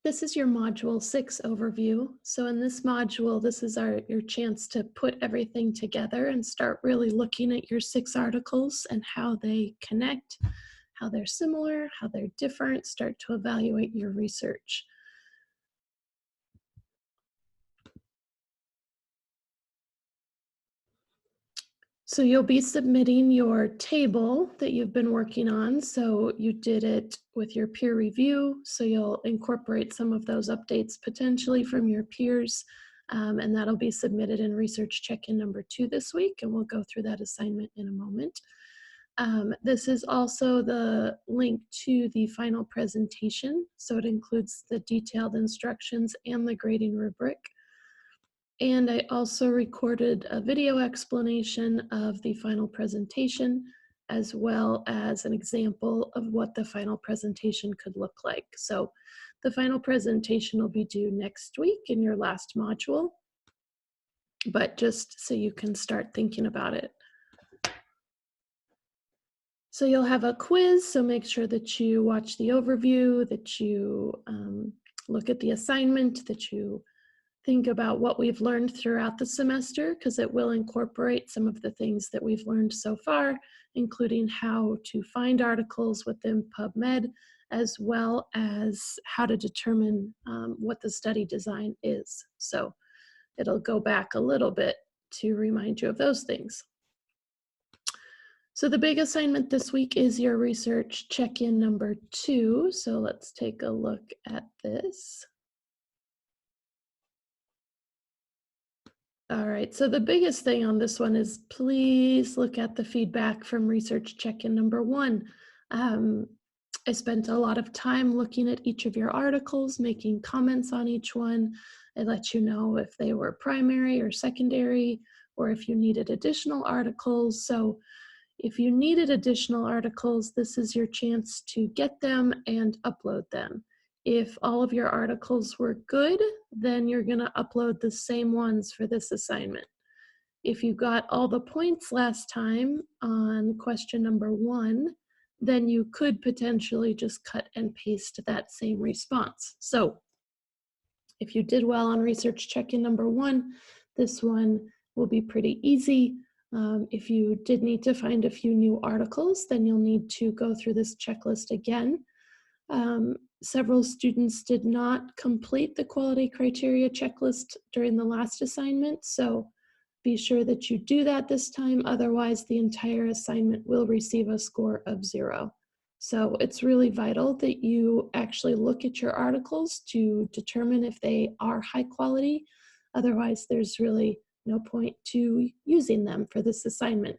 This is your Module 6 overview. So in this module, this is your chance to put everything together and start really looking at your 6 articles and how they connect, how they're similar, how they're different, start to evaluate your research. So you'll be submitting your table that you've been working on. So you did it with your peer review. So you'll incorporate some of those updates potentially from your peers. And that'll be submitted in research check-in number 2 this week. And we'll go through that assignment in a moment. This is also the link to the final presentation. So it includes the detailed instructions and the grading rubric. And I also recorded a video explanation of the final presentation, as well as an example of what the final presentation could look like. So the final presentation will be due next week in your last module, but just so you can start thinking about it. So you'll have a quiz, so make sure that you watch the overview, that you look at the assignment, that you think about what we've learned throughout the semester, because it will incorporate some of the things that we've learned so far, including how to find articles within PubMed, as well as how to determine what the study design is. So it'll go back a little bit to remind you of those things. So the big assignment this week is your research check-in number 2. So let's take a look at this. All right, so the biggest thing on this one is please look at the feedback from research check-in number 1. I spent a lot of time looking at each of your articles, making comments on each one. I let you know if they were primary or secondary, or if you needed additional articles. So if you needed additional articles, this is your chance to get them and upload them. If all of your articles were good, then you're going to upload the same ones for this assignment. If you got all the points last time on question number 1, then you could potentially just cut and paste that same response. So if you did well on research check-in number 1, this one will be pretty easy. If you did need to find a few new articles, then you'll need to go through this checklist again. Several students did not complete the quality criteria checklist during the last assignment, so be sure that you do that this time. Otherwise, the entire assignment will receive a score of 0. So it's really vital that you actually look at your articles to determine if they are high quality. Otherwise, there's really no point to using them for this assignment.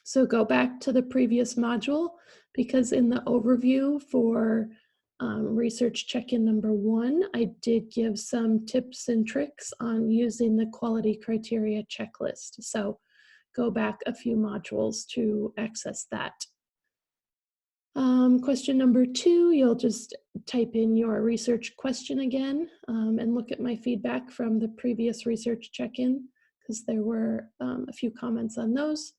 So go back to the previous module, because in the overview for research check-in number 1, I did give some tips and tricks on using the quality criteria checklist. So go back a few modules to access that. Question number 2, you'll just type in your research question again and look at my feedback from the previous research check-in, because there were a few comments on those.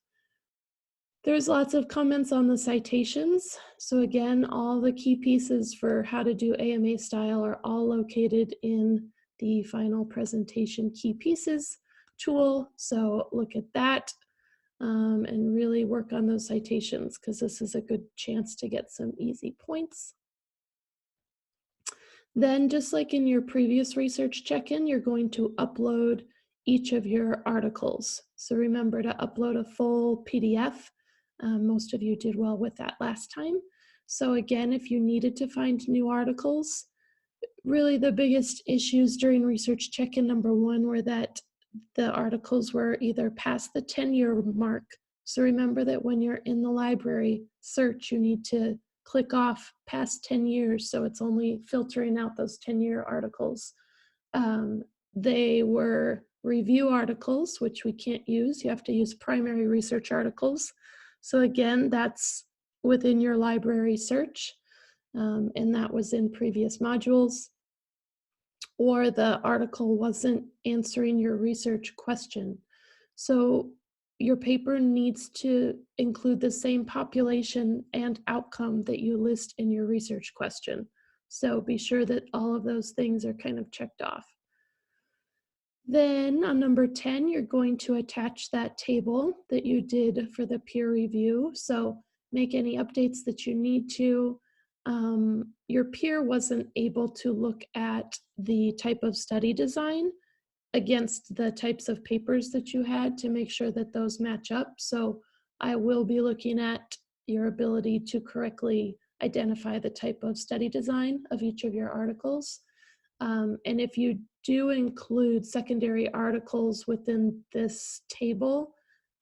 There's lots of comments on the citations. So again, all the key pieces for how to do AMA style are all located in the final presentation key pieces tool. So look at that and really work on those citations, because this is a good chance to get some easy points. Then, just like in your previous research check-in, you're going to upload each of your articles. So remember to upload a full PDF. Most of you did well with that last time. So again, if you needed to find new articles, really the biggest issues during research check-in number 1 were that the articles were either past the 10-year mark. So remember that when you're in the library search, you need to click off past 10 years. So it's only filtering out those 10-year articles. They were review articles, which we can't use. You have to use primary research articles. So again, that's within your library search, and that was in previous modules. Or the article wasn't answering your research question. So your paper needs to include the same population and outcome that you list in your research question. So be sure that all of those things are kind of checked off. Then on number 10, you're going to attach that table that you did for the peer review. So make any updates that you need to. Your peer wasn't able to look at the type of study design against the types of papers that you had to make sure that those match up. So I will be looking at your ability to correctly identify the type of study design of each of your articles. And if you do include secondary articles within this table,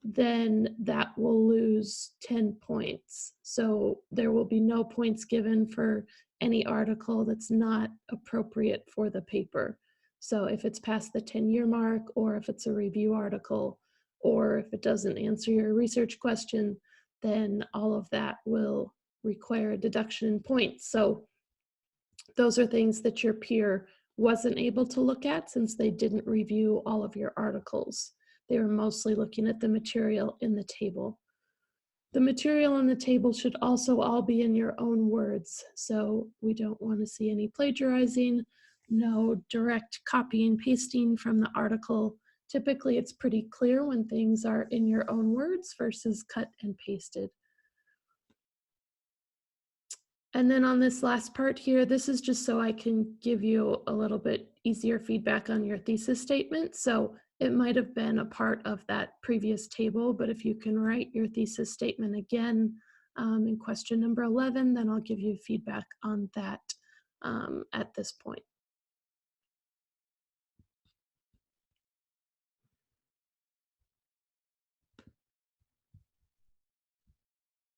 then that will lose 10 points. So there will be no points given for any article that's not appropriate for the paper. So if it's past the 10-year mark, or if it's a review article, or if it doesn't answer your research question, then all of that will require a deduction in points. So those are things that your peer wasn't able to look at since they didn't review all of your articles. They were mostly looking at the material in the table. The material in the table should also all be in your own words. So we don't want to see any plagiarizing, no direct copying, pasting from the article. Typically, it's pretty clear when things are in your own words versus cut and pasted. And then on this last part here, this is just so I can give you a little bit easier feedback on your thesis statement. So it might have been a part of that previous table, but if you can write your thesis statement again in question number 11, then I'll give you feedback on that at this point.